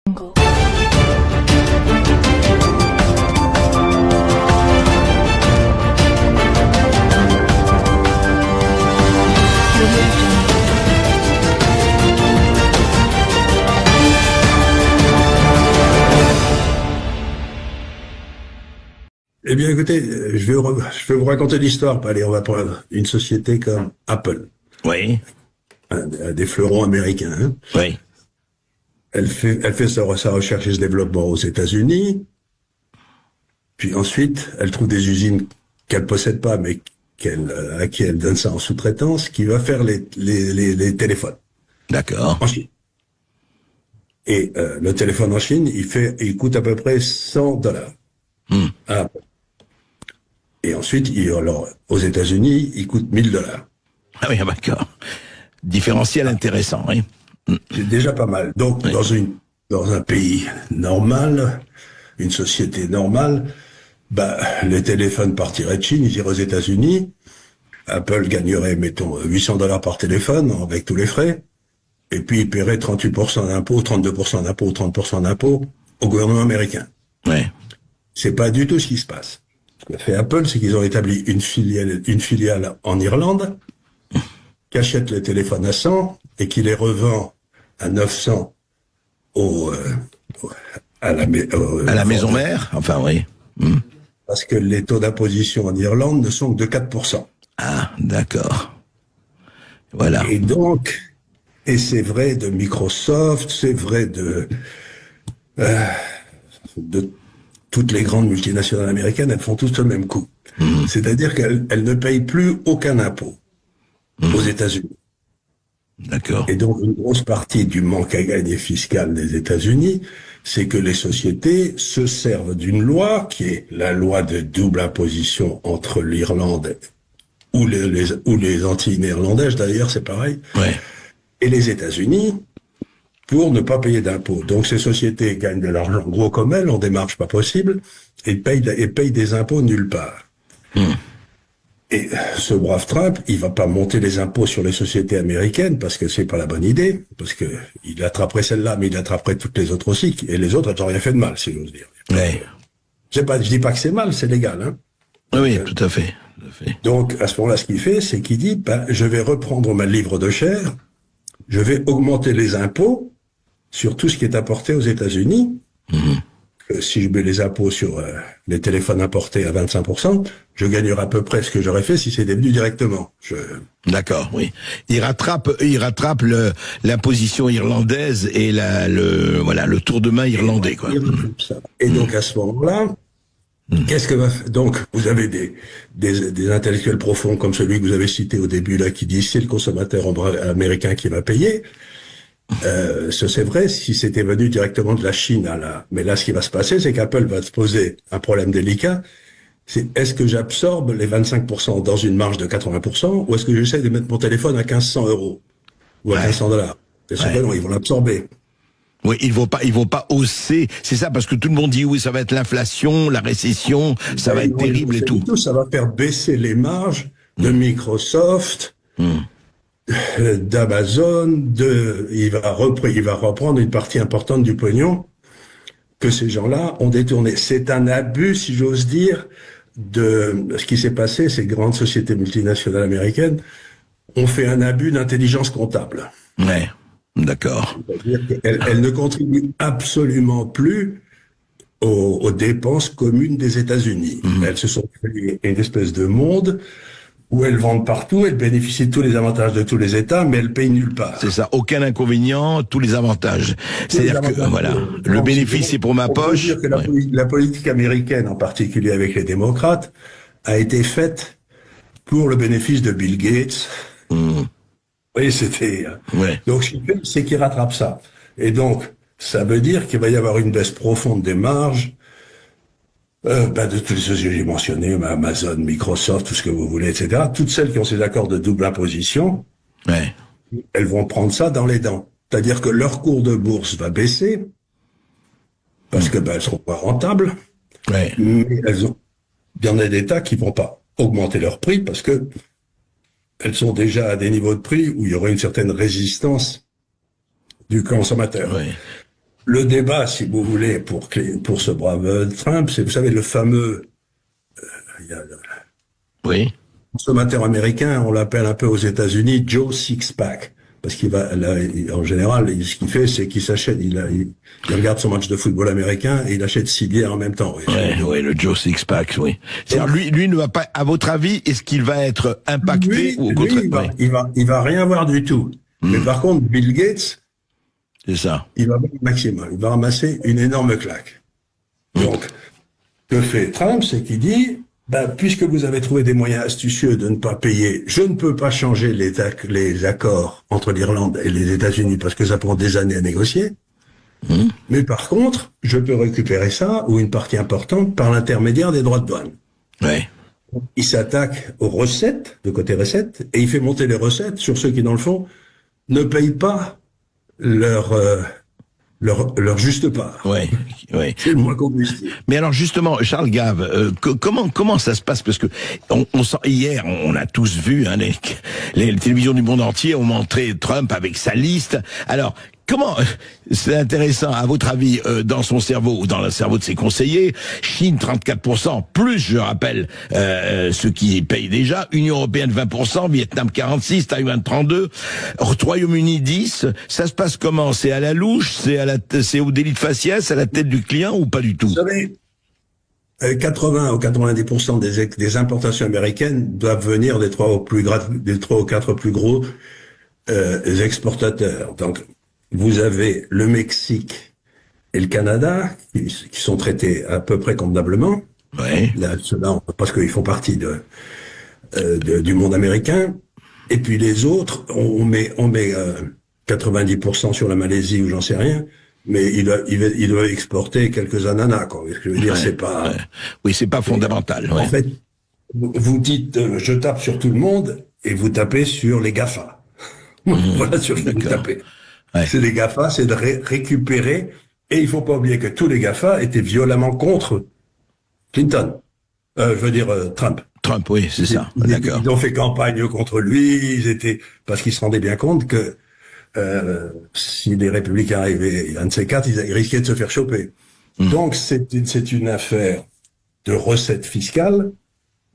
Jungle. Eh bien, écoutez, je vais vous raconter l'histoire. Allez, on va prendre une société comme Apple. Oui. Des fleurons américains. Hein. Oui. Elle fait sa recherche et ce développement aux États-Unis. Puis ensuite, elle trouve des usines qu'elle possède pas, mais à qui elle donne ça en sous-traitance, qui va faire les téléphones. D'accord. En Chine. Et le téléphone en Chine, il coûte à peu près $100 à Apple. Et ensuite, alors, aux États-Unis, il coûte $1000. Ah oui, d'accord. Différentiel intéressant, oui. C'est déjà pas mal. Donc, Oui. dans un pays normal, une société normale, les téléphones partiraient de Chine, ils iraient aux États-Unis. Apple gagnerait, mettons, $800 par téléphone, avec tous les frais. Et puis, il paierait 38% d'impôts, 32% d'impôts, 30% d'impôts au gouvernement américain. Oui. C'est pas du tout ce qui se passe. Ce qu'a fait Apple, c'est qu'ils ont établi une filiale en Irlande, qui achète les téléphones à 100 et qui les revend à 900 à la maison mère, enfin oui. Parce que les taux d'imposition en Irlande ne sont que de 4%. Ah, d'accord. Voilà. Et donc, c'est vrai de Microsoft, c'est vrai de toutes les grandes multinationales américaines, elles font toutes le même coup. C'est-à-dire qu'elles ne payent plus aucun impôt aux États-Unis. D'accord. Et donc, une grosse partie du manque à gagner fiscal des États-Unis, c'est que les sociétés se servent d'une loi qui est la loi de double imposition entre l'Irlande ou les Antilles néerlandaises, d'ailleurs, c'est pareil, Ouais. et les États-Unis, pour ne pas payer d'impôts. Donc, ces sociétés gagnent de l'argent gros comme elles, ont des marges pas possibles, et payent des impôts nulle part. Et ce brave Trump, il va pas monter les impôts sur les sociétés américaines parce que c'est pas la bonne idée, parce que il attraperait celle-là, mais il attraperait toutes les autres aussi, et les autres, elles n'ont rien fait de mal, si j'ose dire. Ouais. Je dis pas que c'est mal, c'est légal, hein. Oui, tout à fait. Tout à fait. Donc, à ce moment-là, ce qu'il fait, c'est qu'il dit, je vais reprendre ma livre de chair, je vais augmenter les impôts sur tout ce qui est apporté aux États-Unis. Si je mets les impôts sur les téléphones importés à 25%, je gagnerai à peu près ce que j'aurais fait si c'était venu directement. D'accord, oui. Il rattrape l'imposition irlandaise et le tour de main irlandais, quoi. Et donc, à ce moment-là, donc, vous avez des intellectuels profonds comme celui que vous avez cité au début, là, qui dit c'est le consommateur américain qui va payer. C'est vrai si c'était venu directement de la Chine mais là, ce qui va se passer, c'est qu'Apple va se poser un problème délicat. C'est est-ce que j'absorbe les 25% dans une marge de 80% ou est-ce que j'essaie de mettre mon téléphone à 1500 € ou à $1500? Non, ils vont l'absorber. Oui, ils vont pas hausser. C'est ça, parce que tout le monde dit oui, ça va être l'inflation, la récession, ça va être terrible et tout. Ça va faire baisser les marges de Microsoft, d'Amazon, il va reprendre une partie importante du pognon que ces gens-là ont détourné. C'est un abus, si j'ose dire, de ce qui s'est passé. Ces grandes sociétés multinationales américaines ont fait un abus d'intelligence comptable. Ouais, d'accord. C'est-à-dire qu'elles ne contribuent absolument plus aux dépenses communes des États-Unis. Elles se sont créées une espèce de monde où elles vendent partout, elles bénéficient de tous les avantages de tous les États, mais elles payent nulle part. C'est ça, aucun inconvénient, tous les avantages. C'est-à-dire que, voilà, le bénéfice est pour ma poche. On peut dire que la politique américaine, en particulier avec les démocrates, a été faite pour le bénéfice de Bill Gates. Oui, c'était... Donc, ce qu'il fait, c'est qu'il rattrape ça. Et donc, ça veut dire qu'il va y avoir une baisse profonde des marges, de toutes les sociétés que j'ai mentionnées, Amazon, Microsoft, tout ce que vous voulez, etc. Toutes celles qui ont ces accords de double imposition, elles vont prendre ça dans les dents. C'est-à-dire que leur cours de bourse va baisser, parce que elles seront pas rentables, mais il y en a d'États qui vont pas augmenter leur prix, parce que elles sont déjà à des niveaux de prix où il y aurait une certaine résistance du consommateur. Le débat, si vous voulez, pour ce brave Trump, c'est, vous savez, le fameux, il y a le Oui. consommateur américain, on l'appelle un peu aux États-Unis Joe Sixpack. Parce qu'il va, là, en général, ce qu'il fait, c'est qu'il s'achète, il regarde son match de football américain et il achète 6 bières en même temps. Oui, le Joe Sixpack, oui. C'est-à-dire, lui ne va pas, à votre avis, est-ce qu'il va être impacté ou au contraire? Il va rien voir du tout. Mais par contre, Bill Gates, c'est ça. Il va voir le maximum. Il va ramasser une énorme claque. Donc, que fait Trump, c'est qu'il dit, puisque vous avez trouvé des moyens astucieux de ne pas payer, je ne peux pas changer les accords entre l'Irlande et les États-Unis parce que ça prend des années à négocier. Mais par contre, je peux récupérer ça, ou une partie importante, par l'intermédiaire des droits de douane. Ouais. Il s'attaque aux recettes, de côté recettes, et il fait monter les recettes sur ceux qui, dans le fond, ne payent pas leur juste part. Ouais. C'est le moins qu'on puisse dire. Mais alors justement, Charles Gave, comment ça se passe? Parce que on sent, hier, on a tous vu les télévisions du monde entier ont montré Trump avec sa liste. Alors comment, c'est intéressant, à votre avis, dans son cerveau ou dans le cerveau de ses conseillers, Chine 34%, plus, je rappelle, ceux qui payent déjà, Union Européenne 20%, Vietnam 46%, Taïwan 32%, Royaume-Uni 10%, ça se passe comment? C'est à la louche, c'est au délit de faciès, à la tête du client ou pas du tout? Vous savez, 80 ou 90% des importations américaines doivent venir des 3 ou 4 plus gros exportateurs. Donc, vous avez le Mexique et le Canada qui sont traités à peu près convenablement. Ouais. Là, ceux-là, parce qu'ils font partie du monde américain. Et puis les autres, on met 90% sur la Malaisie ou j'en sais rien. Mais il doit exporter quelques ananas, quoi. Je veux dire, c'est pas. Ouais. Oui, c'est pas fondamental. En fait, vous dites, je tape sur tout le monde et vous tapez sur les GAFA. Voilà sur ce que vous tapez. Ouais. C'est les GAFA, c'est de récupérer. Et il faut pas oublier que tous les GAFA étaient violemment contre Clinton. Je veux dire Trump. Trump, oui, c'est ça. D'accord. Ils ont fait campagne contre lui. Parce qu'ils se rendaient bien compte que si les républicains arrivaient, un de ces quatre, ils risquaient de se faire choper. Donc c'est une affaire de recettes fiscales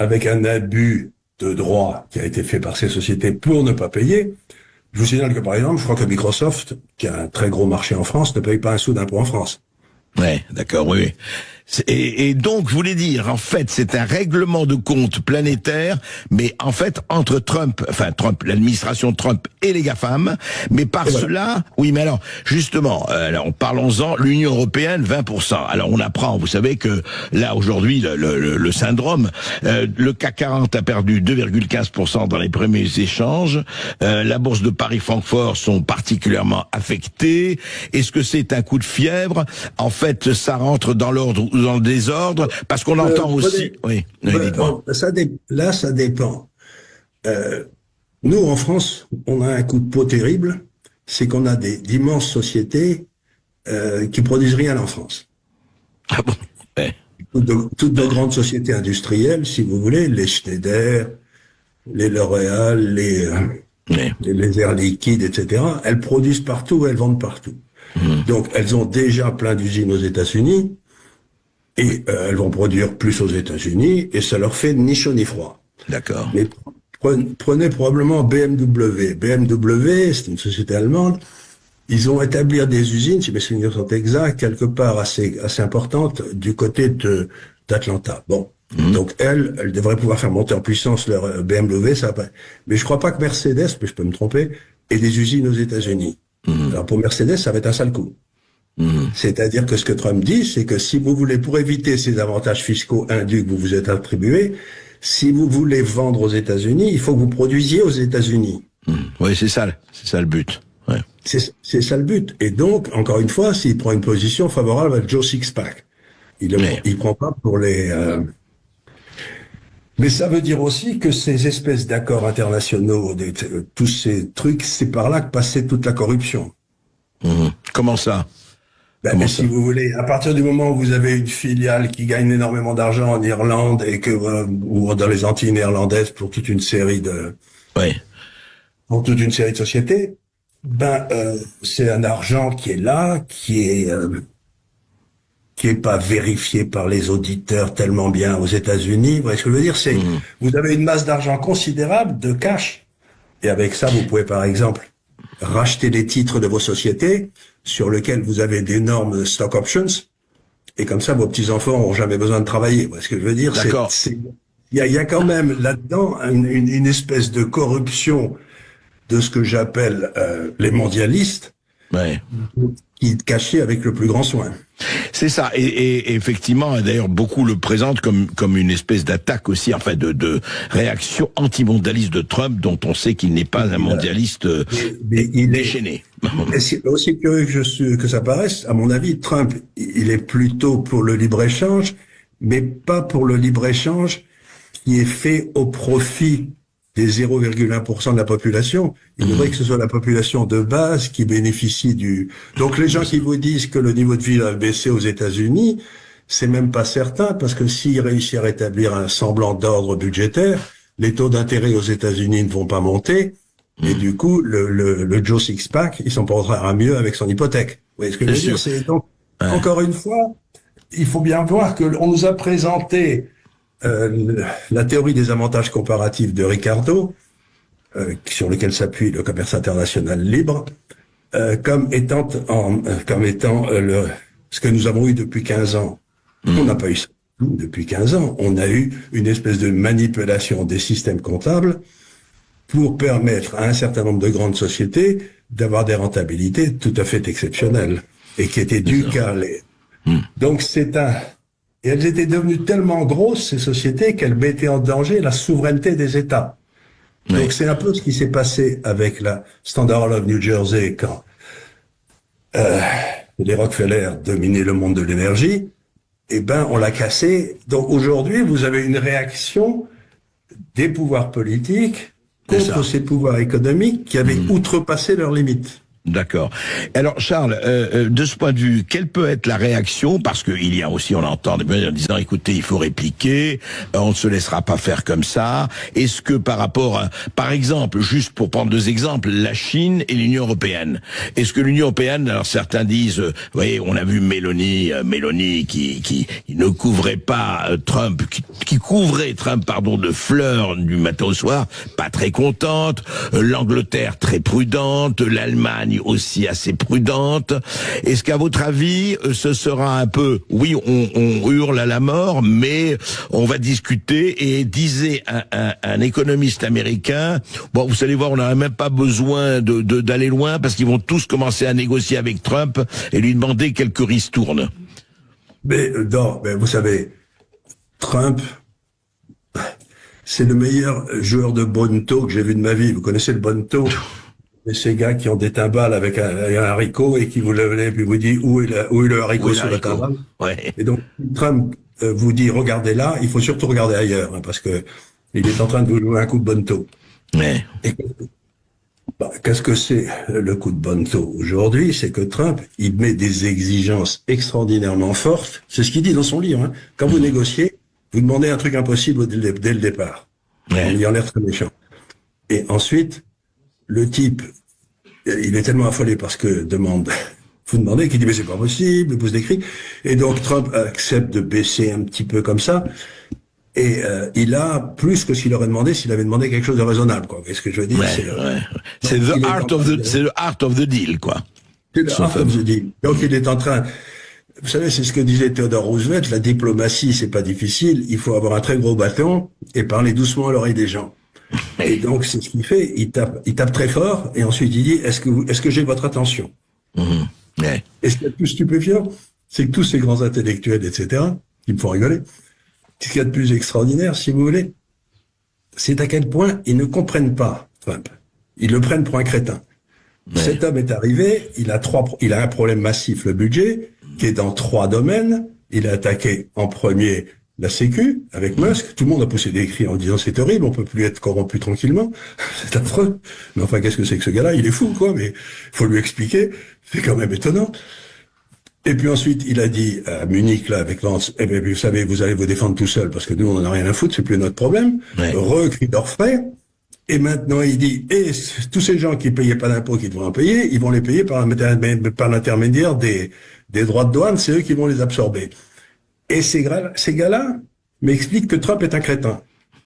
avec un abus de droit qui a été fait par ces sociétés pour ne pas payer. Je vous signale que, par exemple, je crois que Microsoft, qui a un très gros marché en France, ne paye pas un sou d'impôt en France. Ouais, d'accord, oui. Et donc, je voulais dire, en fait, c'est un règlement de compte planétaire, mais en fait, entre l'administration Trump et les GAFAM, mais par cela, oui, mais alors, justement, parlons-en, l'Union Européenne, 20%. Alors, on apprend, vous savez que, là, aujourd'hui, le syndrome, le CAC 40 a perdu 2,15% dans les premiers échanges, la bourse de Paris-Francfort sont particulièrement affectées. Est-ce que c'est un coup de fièvre? En fait, ça rentre dans l'ordre ou dans le désordre, parce qu'on entend aussi... Oui, ça dépend. Nous, en France, on a un coup de peau terrible, c'est qu'on a d'immenses sociétés qui produisent rien en France. Ah bon? Ouais. Toutes de grandes sociétés industrielles, si vous voulez, les Schneider, les L'Oréal, les Air Liquide, etc., elles produisent partout, elles vendent partout. Donc, elles ont déjà plein d'usines aux États-Unis, et elles vont produire plus aux États-Unis, et ça leur fait ni chaud ni froid. D'accord. Mais prenez probablement BMW. BMW, c'est une société allemande. Ils ont établi des usines, si mes souvenirs sont exacts, quelque part assez importantes du côté d'Atlanta. Bon. Donc elles devraient pouvoir faire monter en puissance leur BMW, ça va. Mais je crois pas que Mercedes, mais je peux me tromper, ait des usines aux États-Unis. Alors pour Mercedes, ça va être un sale coup. C'est-à-dire que ce que Trump dit, c'est que si vous voulez, pour éviter ces avantages fiscaux indus que vous vous êtes attribués, si vous voulez vendre aux États-Unis, il faut que vous produisiez aux États-Unis. Oui, c'est ça le but. Ouais. C'est ça le but. Et donc, encore une fois, s'il prend une position favorable à Joe Sixpack, il prend pas pour les... Mais ça veut dire aussi que ces espèces d'accords internationaux, tous ces trucs, c'est par là que passait toute la corruption. Comment ça? Si vous voulez, à partir du moment où vous avez une filiale qui gagne énormément d'argent en Irlande et ou dans les Antilles néerlandaises pour toute une série de sociétés, C'est un argent qui est là, qui est pas vérifié par les auditeurs tellement bien aux États-Unis. Vous voyez ce que je veux dire? Vous avez une masse d'argent considérable de cash. Et avec ça, vous pouvez, par exemple, racheter les titres de vos sociétés sur lesquels vous avez d'énormes stock options. Et comme ça, vos petits-enfants n'auront jamais besoin de travailler. Vous voyez ce que je veux dire? D'accord. Il y a quand même là-dedans une espèce de corruption de ce que j'appelle les mondialistes. Ouais. Qui est caché avec le plus grand soin. C'est ça, et effectivement, d'ailleurs, beaucoup le présentent comme une espèce d'attaque aussi, enfin de réaction anti-mondialiste de Trump, dont on sait qu'il n'est pas un mondialiste déchaîné. Aussi curieux que ça paraisse, à mon avis, Trump, il est plutôt pour le libre-échange, mais pas pour le libre-échange qui est fait au profit des 0,1% de la population. Il faudrait que ce soit la population de base qui bénéficie Donc les gens qui vous disent que le niveau de vie va baisser aux États-Unis, c'est même pas certain, parce que s'il réussit à rétablir un semblant d'ordre budgétaire, les taux d'intérêt aux États-Unis ne vont pas monter, et du coup, le Joe Sixpack, il s'en portera mieux avec son hypothèque. Vous voyez ce que je veux dire? C'est donc, encore une fois, il faut bien voir que on nous a présenté la théorie des avantages comparatifs de Ricardo, sur lequel s'appuie le commerce international libre, comme étant ce que nous avons eu depuis 15 ans. On n'a pas eu ça depuis 15 ans. On a eu une espèce de manipulation des systèmes comptables pour permettre à un certain nombre de grandes sociétés d'avoir des rentabilités tout à fait exceptionnelles et qui étaient dues qu'à les... Donc et elles étaient devenues tellement grosses, ces sociétés, qu'elles mettaient en danger la souveraineté des États. Oui. Donc c'est un peu ce qui s'est passé avec la Standard Oil of New Jersey quand les Rockefeller dominaient le monde de l'énergie. On l'a cassé. Donc aujourd'hui, vous avez une réaction des pouvoirs politiques contre ces pouvoirs économiques qui avaient outrepassé leurs limites. D'accord. Alors Charles, de ce point de vue, quelle peut être la réaction, parce qu'il y a aussi, on entend des gens disant, écoutez, il faut répliquer, on ne se laissera pas faire comme ça. Est-ce que par rapport à, par exemple, juste pour prendre deux exemples, la Chine et l'Union européenne, est-ce que l'Union européenne, alors certains disent, vous voyez, on a vu Mélanie qui ne couvrait pas Trump, qui couvrait Trump, pardon, de fleurs du matin au soir, pas très contente, l'Angleterre très prudente, l'Allemagne aussi assez prudente. Est-ce qu'à votre avis, ce sera un peu, oui, on hurle à la mort, mais on va discuter, et disait un économiste américain, bon, vous allez voir, on n'a même pas besoin d'aller loin, parce qu'ils vont tous commencer à négocier avec Trump et lui demander quelques ristournes. Mais vous savez, Trump, c'est le meilleur joueur de bonneto que j'ai vu de ma vie. Vous connaissez le bonneto? Et ces gars qui ont des timbales avec un haricot et qui vous lèvent et puis vous dit où est le haricot sur la timbale. Ouais. Et donc Trump vous dit regardez là, il faut surtout regarder ailleurs, parce que il est en train de vous jouer un coup de bonneto. Ouais. Et qu'est-ce que c'est le coup de bonneto aujourd'hui? C'est que Trump, il met des exigences extraordinairement fortes. C'est ce qu'il dit dans son livre. Quand vous négociez, vous demandez un truc impossible dès le départ. Ouais. Il y en a l'air très méchant. Et ensuite, le type, il est tellement affolé parce que vous demandez, qu'il dit mais c'est pas possible, il pose des cris, et donc Trump accepte de baisser un petit peu comme ça, et il a plus que ce qu'il aurait demandé s'il avait demandé quelque chose de raisonnable, quoi. Qu'est-ce que je veux dire? C'est the art of the deal, quoi. C'est the art of the deal. Donc il est en train. Vous savez, c'est ce que disait Theodore Roosevelt, la diplomatie, c'est pas difficile, il faut avoir un très gros bâton et parler doucement à l'oreille des gens. Et donc, c'est ce qu'il fait. Il tape très fort, et ensuite il dit, est-ce que j'ai votre attention? Et ce qui est le plus stupéfiant, c'est que tous ces grands intellectuels, etc., qui me font rigoler, ce qu'il y a de plus extraordinaire, si vous voulez, c'est à quel point ils ne comprennent pas Trump. Ils le prennent pour un crétin. Cet homme est arrivé, il a un problème massif, le budget, qui est dans 3 domaines. Il a attaqué en premier la Sécu, avec Musk. Tout le monde a poussé des cris en disant c'est horrible, on peut plus être corrompu tranquillement. C'est affreux. Mais enfin, qu'est-ce que c'est que ce gars-là? Il est fou, quoi, mais faut lui expliquer. C'est quand même étonnant. Et puis ensuite, il a dit à Munich, là, avec Vance, eh bien, vous savez, vous allez vous défendre tout seul, parce que nous, on en a rien à foutre, c'est plus notre problème. Cri d'orfraie. Et maintenant, il dit, et tous ces gens qui payaient pas d'impôts, qui devraient en payer, ils vont les payer par l'intermédiaire des droits de douane, c'est eux qui vont les absorber. Et ces gars-là m'expliquent que Trump est un crétin.